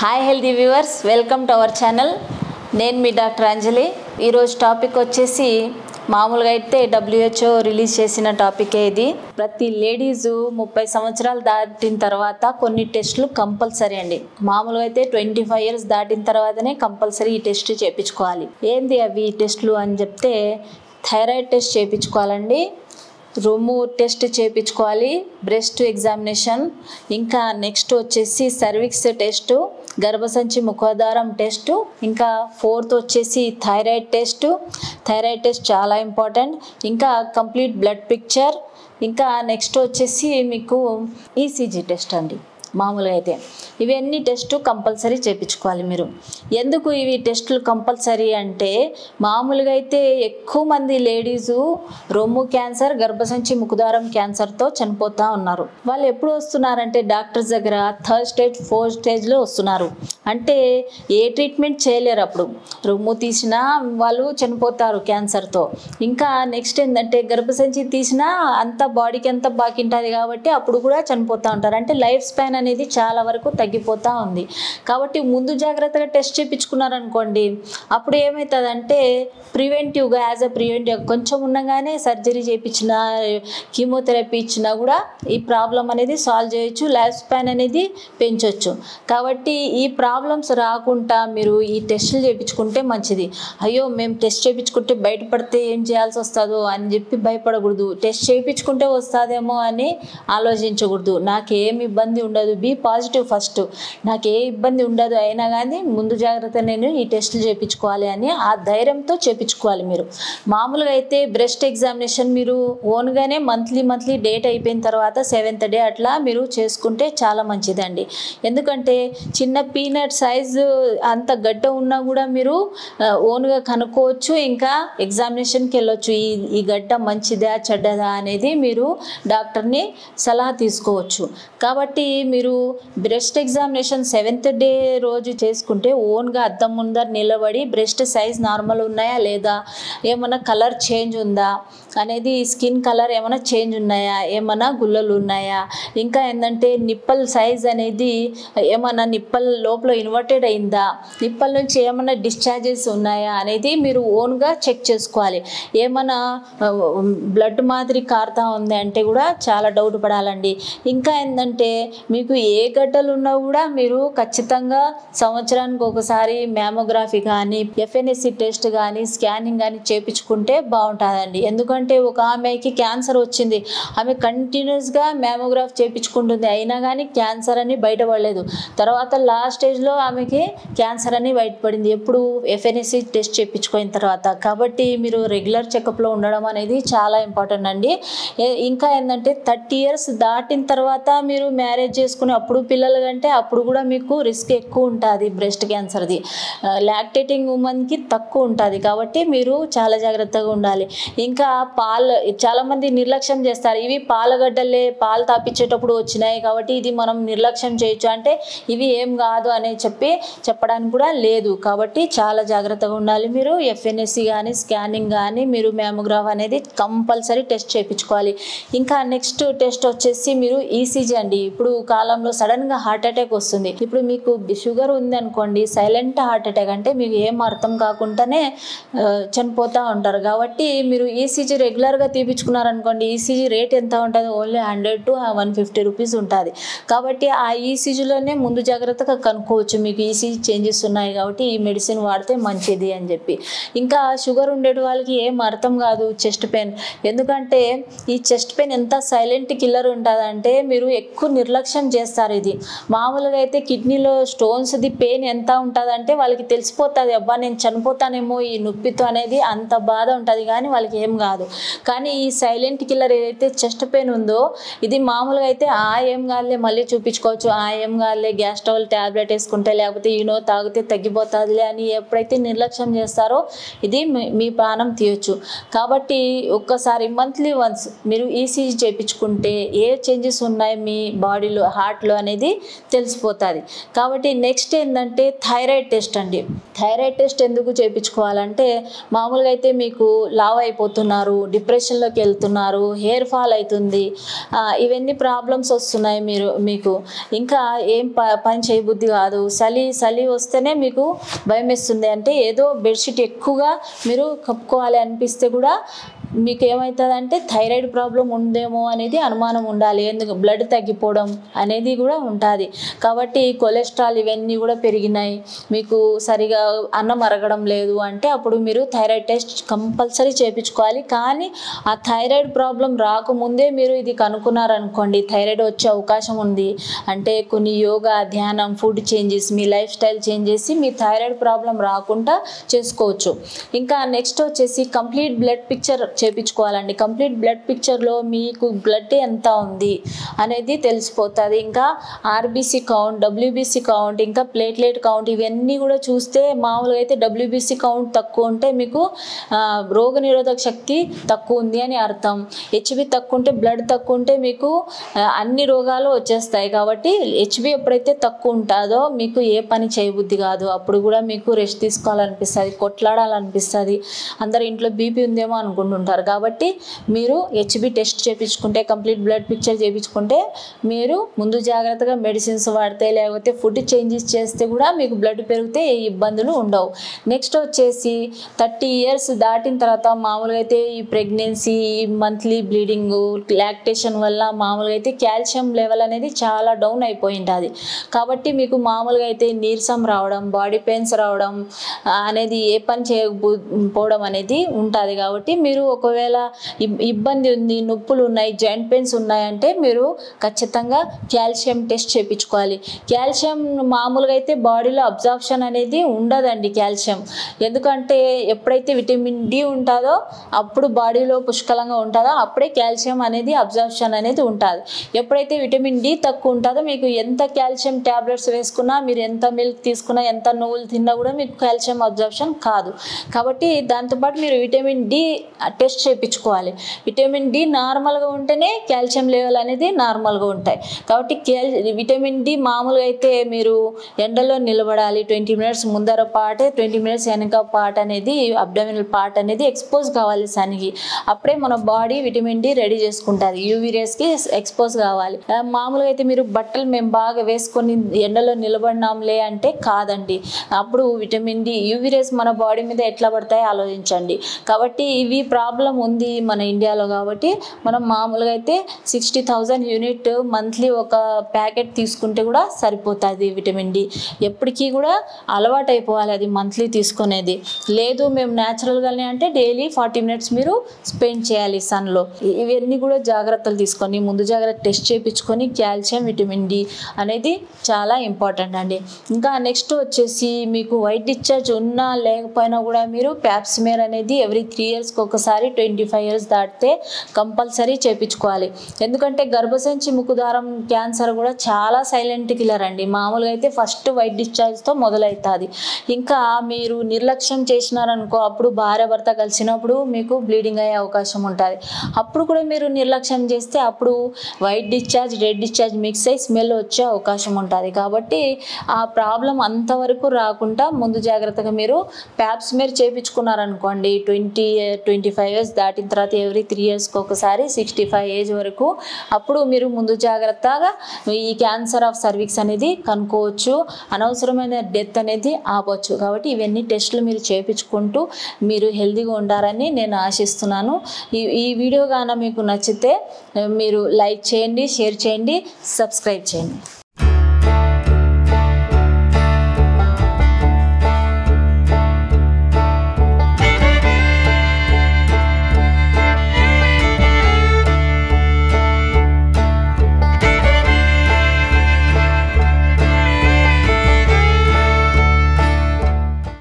Hi healthy viewers, welcome to our channel. నేను మీ doctor అంజలి. ఈరోజు topic వచ్చేసి మామూలుగా అయితే WHO రిలీజ్ చేసిన టాపికే ఇది. ప్రతి లేడీసు 30 సంవత్సరాలు దాటిన తర్వాత కొన్ని టెస్టులు కంపల్సరీ అండి. మామూలుగా అయితే 25 ఇయర్స్ దాటిన తర్వాతనే కంపల్సరీ ఈ టెస్ట్ చేయించుకోవాలి. ఏంది అవి టెస్టులు అని చెప్తే థైరాయిడ్ టెస్ట్ చేయించుకోవాలండి, రొమ్ము టెస్ట్ చేయించుకోవాలి, బ్రెస్ట్ ఎగ్జామినేషన్, ఇంకా నెక్స్ట్ వచ్చేసి సర్విక్స్ టెస్టు, గర్భసంచి ముఖద్వారం టెస్టు, ఇంకా ఫోర్త్ వచ్చేసి థైరాయిడ్ టెస్ట్ చాలా ఇంపార్టెంట్, ఇంకా కంప్లీట్ బ్లడ్ పిక్చర్, ఇంకా నెక్స్ట్ వచ్చేసి మీకు ఈసీజీ టెస్ట్ అండి. మామూలుగా అయితే ఇవన్నీ టెస్టు కంపల్సరీ చేయించుకోవాలి మీరు. ఎందుకు ఇవి టెస్టులు కంపల్సరీ అంటే మామూలుగా అయితే ఎక్కువ మంది లేడీసు రొమ్ము క్యాన్సర్, గర్భసంచి ముఖద్వారం క్యాన్సర్తో చనిపోతూ ఉన్నారు. వాళ్ళు ఎప్పుడు వస్తున్నారంటే డాక్టర్స్ దగ్గర 3rd స్టేజ్ 4th స్టేజ్లో వస్తున్నారు. అంటే ఏ ట్రీట్మెంట్ చేయలేరు. అప్పుడు రొమ్ము తీసినా వాళ్ళు చనిపోతారు క్యాన్సర్తో. ఇంకా నెక్స్ట్ ఏంటంటే గర్భసంచి తీసినా అంత బాడీకి అంతా బాకీ ఉంటుంది కాబట్టి అప్పుడు కూడా చనిపోతూ ఉంటారు. అంటే లైఫ్ స్పాన్ అనేది చాలా వరకు తగ్గిపోతూ ఉంది. కాబట్టి ముందు జాగ్రత్తగా టెస్ట్ చేయించుకున్నారనుకోండి, అప్పుడు ఏమవుతుందంటే ప్రివెంటివ్గా కొంచెం ఉండగానే సర్జరీ చేయించినా, కీమోథెరపీ ఇచ్చినా కూడా ఈ ప్రాబ్లం అనేది సాల్వ్ చేయొచ్చు, లైఫ్ స్పాన్ అనేది పెంచవచ్చు. కాబట్టి ఈ ప్రాబ్లమ్స్ రాకుండా మీరు ఈ టెస్టులు చేయించుకుంటే మంచిది. అయ్యో మేము టెస్ట్ చేయించుకుంటే బయటపడితే ఏం చేయాల్సి వస్తుందో అని చెప్పి భయపడకూడదు. టెస్ట్ చేయించుకుంటే వస్తుందేమో అని ఆలోచించకూడదు. నాకేం ఇబ్బంది ఉండదు, బీ పాజిటివ్ ఫస్ట్, నాకు ఏ ఇబ్బంది ఉండదు, అయినా కానీ ముందు జాగ్రత్త నేను ఈ టెస్టులు చేయించుకోవాలి అని ఆ ధైర్యంతో చేయించుకోవాలి మీరు. మామూలుగా అయితే బ్రెస్ట్ ఎగ్జామినేషన్ మీరు ఓన్గానే మంత్లీ డేట్ అయిపోయిన తర్వాత 7th డే అట్లా మీరు చేసుకుంటే చాలా మంచిదండి. ఎందుకంటే చిన్న పీనట్ సైజు అంత గడ్డ ఉన్నా కూడా మీరు ఓన్గా కనుక్కోవచ్చు, ఇంకా ఎగ్జామినేషన్కి వెళ్ళొచ్చు. ఈ గడ్డ మంచిదా చెడ్డదా అనేది మీరు డాక్టర్ని సలహా తీసుకోవచ్చు. కాబట్టి మీరు బ్రెస్ట్ ఎగ్జామినేషన్ 7th డే రోజు చేసుకుంటే ఓన్గా అద్దం ముందర నిలబడి బ్రెస్ట్ సైజ్ నార్మల్ ఉన్నాయా లేదా, ఏమైనా కలర్ చేంజ్ ఉందా అనేది, స్కిన్ కలర్ ఏమైనా చేంజ్ ఉన్నాయా, ఏమైనా గుల్లలు ఉన్నాయా, ఇంకా ఏంటంటే నిప్పల్ సైజ్ అనేది ఏమైనా నిప్పల్ లోపల ఇన్వర్టెడ్ అయిందా, నిప్పల్ నుంచి ఏమైనా డిశ్చార్జెస్ ఉన్నాయా అనేది మీరు ఓన్గా చెక్ చేసుకోవాలి. ఏమైనా బ్లడ్ మాదిరి కారుతా ఉంది అంటే కూడా చాలా డౌట్ పడాలండి. ఇంకా ఏంటంటే మీకు ఏ గడ్డలు ఉన్నా కూడా మీరు ఖచ్చితంగా సంవత్సరానికి ఒకసారి మ్యామోగ్రఫీ కానీ, FNAC టెస్ట్ కానీ, స్కానింగ్ కానీ చేయించుకుంటే బాగుంటుందండి. ఎందుకంటే ఒక ఆమెకి క్యాన్సర్ వచ్చింది, ఆమె కంటిన్యూస్గా మ్యామోగ్రాఫ్ చేయించుకుంటుంది, అయినా కానీ క్యాన్సర్ అని బయటపడలేదు. తర్వాత లాస్ట్ స్టేజ్లో ఆమెకి క్యాన్సర్ అని బయటపడింది, ఎప్పుడు FNAC టెస్ట్ చేయించుకున్న తర్వాత. కాబట్టి మీరు రెగ్యులర్ చెకప్లో ఉండడం అనేది చాలా ఇంపార్టెంట్ అండి. ఇంకా ఏంటంటే 30 ఇయర్స్ దాటిన తర్వాత మీరు మ్యారేజ్ చేసుకుని అప్పుడు పిల్లలు కంటే అప్పుడు కూడా మీకు రిస్క్ ఎక్కువ ఉంటుంది బ్రెస్ట్ క్యాన్సర్ది. లాక్టేటింగ్ ఉమెన్కి తక్కువ ఉంటుంది. కాబట్టి మీరు చాలా జాగ్రత్తగా ఉండాలి. ఇంకా చాలామంది నిర్లక్ష్యం చేస్తారు. ఇవి పాలగడ్డలే, పాలు తాపించేటప్పుడు వచ్చినాయి కాబట్టి ఇది మనం నిర్లక్ష్యం చేయొచ్చు అంటే ఇవి ఏం కాదు అని చెప్పడానికి కూడా లేదు. కాబట్టి చాలా జాగ్రత్తగా ఉండాలి. మీరు FNAC కానీ, స్కానింగ్ కానీ, మీరు మ్యామోగ్రాఫ్ అనేది కంపల్సరీ టెస్ట్ చేయించుకోవాలి. ఇంకా నెక్స్ట్ టెస్ట్ వచ్చేసి మీరు ఈసీజీ అండి. ఇప్పుడు కాలంలో సడన్గా హార్ట్ అటాక్ వస్తుంది. ఇప్పుడు మీకు షుగర్ ఉంది అనుకోండి, సైలెంట్ హార్ట్ అటాక్ అంటే మీకు ఏం అర్థం కాకుండానే చనిపోతూ ఉంటారు. కాబట్టి మీరు ఈసీజీ రెగ్యులర్గా తీపించుకున్నారనుకోండి, ఈసీజీ రేట్ ఎంత ఉంటుంది, ఓన్లీ 100 to 150 రూపీస్ ఉంటుంది. కాబట్టి ఆ ఈసీజీలోనే ముందు జాగ్రత్తగా కనుక్కోవచ్చు మీకు ఈసీజీ చేంజెస్ ఉన్నాయి కాబట్టి ఈ మెడిసిన్ వాడితే మంచిది అని చెప్పి. ఇంకా షుగర్ ఉండే వాళ్ళకి ఏం అర్థం కాదు చెస్ట్ పెయిన్. ఎందుకంటే ఈ చెస్ట్ పెయిన్ ఎంత సైలెంట్ కిల్లర్ ఉంటుందంటే మీరు ఎక్కువ నిర్లక్ష్యం చేస్తారు. ఇది మామూలుగా అయితే కిడ్నీలో స్టోన్స్ది పెయిన్ ఎంత ఉంటుందంటే వాళ్ళకి తెలిసిపోతుంది, అబ్బా నేను చనిపోతానేమో ఈ నొప్పితో అనేది, అంత బాధ ఉంటుంది. కానీ వాళ్ళకి ఏం కాదు. కానీ ఈ సైలెంట్ కిల్లర్ ఏదైతే చెస్ట్ పెయిన్ ఉందో ఇది మామూలుగా అయితే ఏం కాదులే మళ్ళీ చూపించుకోవచ్చు, ఏం కాదులే గ్యాస్ ట్రబుల్ ట్యాబ్లెట్ వేసుకుంటే లేకపోతే ఈనో తాగితే తగ్గిపోతుందిలే అని ఎప్పుడైతే నిర్లక్ష్యం చేస్తారో ఇది మీ ప్రాణం తీయొచ్చు. కాబట్టి ఒక్కసారి మంత్లీ వన్స్ మీరు ఈసీజీ చేయించుకుంటే ఏ చేంజెస్ ఉన్నాయి మీ బాడీలో, హార్ట్లో అనేది తెలిసిపోతుంది. కాబట్టి నెక్స్ట్ ఏంటంటే థైరాయిడ్ టెస్ట్ అండి. థైరాయిడ్ టెస్ట్ ఎందుకు చేయించుకోవాలంటే మామూలుగా అయితే మీకు లావ్ అయిపోతున్నారు, డిప్రెషన్లోకి వెళ్తున్నారు, హెయిర్ ఫాల్ అవుతుంది, ఇవన్నీ ప్రాబ్లమ్స్ వస్తున్నాయి. మీకు ఇంకా ఏం పని చేయబుద్ధి కాదు, చలి వస్తేనే మీకు భయం వేస్తుంది. అంటే ఏదో బెడ్షీట్ ఎక్కువగా మీరు కప్పుకోవాలి అనిపిస్తే కూడా మీకు ఏమవుతుందంటే థైరాయిడ్ ప్రాబ్లం ఉందేమో అనేది అనుమానం ఉండాలి. ఎందుకు బ్లడ్ తగ్గిపోవడం అనేది కూడా ఉంటుంది. కాబట్టి కొలెస్ట్రాల్ ఇవన్నీ కూడా పెరిగినాయి, మీకు సరిగా అన్నం అరగడం లేదు అంటే అప్పుడు మీరు థైరాయిడ్ టెస్ట్ కంపల్సరీ చేయించుకోవాలి. కానీ ఆ థైరాయిడ్ ప్రాబ్లం రాకముందే మీరు ఇది కనుక్కున్నారనుకోండి, థైరాయిడ్ వచ్చే అవకాశం ఉంది. అంటే కొన్ని యోగా, ధ్యానం, ఫుడ్ చేంజెస్, మీ లైఫ్ స్టైల్ చేంజ్ చేసి మీ థైరాయిడ్ ప్రాబ్లం రాకుండా చేసుకోవచ్చు. ఇంకా నెక్స్ట్ వచ్చేసి కంప్లీట్ బ్లడ్ పిక్చర్ చేయించుకోవాలండి. కంప్లీట్ బ్లడ్ పిక్చర్లో మీకు బ్లడ్ ఎంత ఉంది అనేది తెలిసిపోతుంది. ఇంకా ఆర్బీసీ కౌంట్, డబ్ల్యూబీసీ కౌంట్, ఇంకా ప్లేట్లెట్ కౌంట్ ఇవన్నీ కూడా చూస్తే మామూలుగా అయితే డబ్ల్యూబీసీ కౌంట్ తక్కువ ఉంటే మీకు రోగనిరోధక శక్తి తక్కువ ఉంది అని అర్థం. హెచ్బి తక్కువ ఉంటే, బ్లడ్ తక్కువ ఉంటే మీకు అన్ని రోగాలు వచ్చేస్తాయి. కాబట్టి హెచ్బి ఎప్పుడైతే తక్కువ ఉంటుందో మీకు ఏ పని చేయబుద్ధి కాదు. అప్పుడు కూడా మీకు రెస్ట్ తీసుకోవాలనిపిస్తుంది, కొట్లాడాలనిపిస్తుంది. అందరు ఇంట్లో బీపీ ఉందేమో అనుకుంటుంటారు. కాబట్టి మీరు హెచ్బి టెస్ట్ చేయించుకుంటే, కంప్లీట్ బ్లడ్ పిక్చర్ చేయించుకుంటే మీరు ముందు జాగ్రత్తగా మెడిసిన్స్ వాడితే లేకపోతే ఫుడ్ చేంజెస్ చేస్తే కూడా మీకు బ్లడ్ పెరిగితే ఏ ఇబ్బందులు ఉండవు. నెక్స్ట్ వచ్చేసి 30 years దాటిన తర్వాత మామూలుగా అయితే ఈ ప్రెగ్నెన్సీ, మంత్లీ బ్లీడింగ్, లాక్టేషన్ వల్ల మామూలుగా అయితే కాల్షియం లెవెల్ అనేది చాలా డౌన్ అయిపోయి ఉంటుంది. కాబట్టి మీకు మామూలుగా అయితే నీరసం రావడం, బాడీ పెయిన్స్ రావడం అనేది, ఏ పని చేయకపోవడం అనేది ఉంటుంది. కాబట్టి మీరు ఒకవేళ ఇబ్బంది ఉంది, నొప్పులు ఉన్నాయి, జాయింట్ పెయిన్స్ ఉన్నాయంటే మీరు ఖచ్చితంగా కాల్షియం టెస్ట్ చేయించుకోవాలి. కాల్షియం మామూలుగా అయితే బాడీలో అబ్జార్ప్షన్ అనేది ఉండదండి కాల్షియం. ఎందుకంటే ఎప్పుడైతే విటమిన్ డి ఉంటుందో అప్పుడు బాడీలో పుష్కలంగా ఉంటుందో అప్పుడే కాల్షియం అనేది అబ్జార్ప్షన్ అనేది ఉంటుంది. ఎప్పుడైతే విటమిన్ డి తక్కువ ఉంటుందో మీకు ఎంత కాల్షియం ట్యాబ్లెట్స్ వేసుకున్నా, మీరు ఎంత మిల్క్ తీసుకున్నా, ఎంత నువ్వులు తిన్నా కూడా మీకు కాల్షియం అబ్జార్ప్షన్ కాదు. కాబట్టి దాంతోపాటు మీరు విటమిన్ డి టెస్ట్ చేయించుకోవాలి. విటమిన్ డి నార్మల్గా ఉంటేనే కాల్షియం లెవెల్ అనేది నార్మల్గా ఉంటాయి. కాబట్టి విటమిన్ డి మామూలుగా అయితే మీరు ఎండలో నిలబడాలి. 20 minutes ముందర పార్ట్, 20 minutes వెనక పార్ట్ అనేది, అబ్డామినల్ పార్ట్ అనేది ఎక్స్పోజ్ కావాలి సన్కి. అప్పుడే మన బాడీ విటమిన్ డి రెడీ చేసుకుంటుంది. యూవీ రేస్కి ఎక్స్పోజ్ కావాలి. మామూలుగా అయితే మీరు బట్టలు మేము బాగా వేసుకొని ఎండలో నిలబడినాంలే అంటే కాదండి. అప్పుడు విటమిన్ డి, యూవీ రేస్ మన బాడీ మీద ఎట్లా పడతాయో ఆలోచించండి. కాబట్టి ఇవి ప్రాబ్లం ఉంది మన ఇండియాలో. కాబట్టి మనం మామూలుగా అయితే 60,000 యూనిట్ మంత్లీ ఒక ప్యాకెట్ తీసుకుంటే కూడా సరిపోతుంది విటమిన్ డి. ఎప్పటికీ కూడా అలవాటు అయిపోవాలి అది మంత్లీ తీసుకునేది. లేదు మేము న్యాచురల్గానే అంటే డైలీ 40 minutes మీరు స్పెండ్ చేయాలి సన్లో. ఇవన్నీ కూడా జాగ్రత్తలు తీసుకొని ముందు జాగ్రత్త టెస్ట్ చేయించుకొని కాల్షియం, విటమిన్ డి అనేది చాలా ఇంపార్టెంట్ అండి. ఇంకా నెక్స్ట్ వచ్చేసి మీకు వైట్ డిశ్చార్జ్ ఉన్నా లేకపోయినా కూడా మీరు ప్యాప్స్మేర్ అనేది ఎవ్రీ 3 yearsకి ఒకసారి 25 years దాటితే కంపల్సరీ చేయించుకోవాలి. ఎందుకంటే గర్భసంచి ముఖద్వారం క్యాన్సర్ కూడా చాలా సైలెంట్ కిల్లర్ అండి. మామూలుగా అయితే ఫస్ట్ వైట్ డిశ్చార్జ్తో మొదలవుతుంది. ఇంకా మీరు నిర్లక్ష్యం చేసినారనుకో, అప్పుడు భార్య భర్త కలిసినప్పుడు మీకు బ్లీడింగ్ అయ్యే అవకాశం ఉంటుంది. అప్పుడు కూడా మీరు నిర్లక్ష్యం చేస్తే అప్పుడు white discharge, red discharge mix అయ్యి స్మెల్ వచ్చే అవకాశం ఉంటుంది. కాబట్టి ఆ ప్రాబ్లం అంతవరకు రాకుండా ముందు జాగ్రత్తగా మీరు ప్యాప్స్మేర్ చేయించుకున్నారనుకోండి, 25 years దాటిన తర్వాత ఎవ్రీ 3 yearsకి ఒకసారి 65 age వరకు, అప్పుడు మీరు ముందు జాగ్రత్తగా ఈ క్యాన్సర్ ఆఫ్ సర్విక్స్ అనేది కనుక్కోవచ్చు, అనవసరమైన డెత్ అనేది ఆపవచ్చు. కాబట్టి ఇవన్నీ టెస్టులు మీరు చేయించుకుంటూ మీరు హెల్తీగా ఉండాలని నేను ఆశిస్తున్నాను. ఈ వీడియో గాన మీకు నచ్చితే మీరు లైక్ చేయండి, షేర్ చేయండి, సబ్స్క్రైబ్ చేయండి.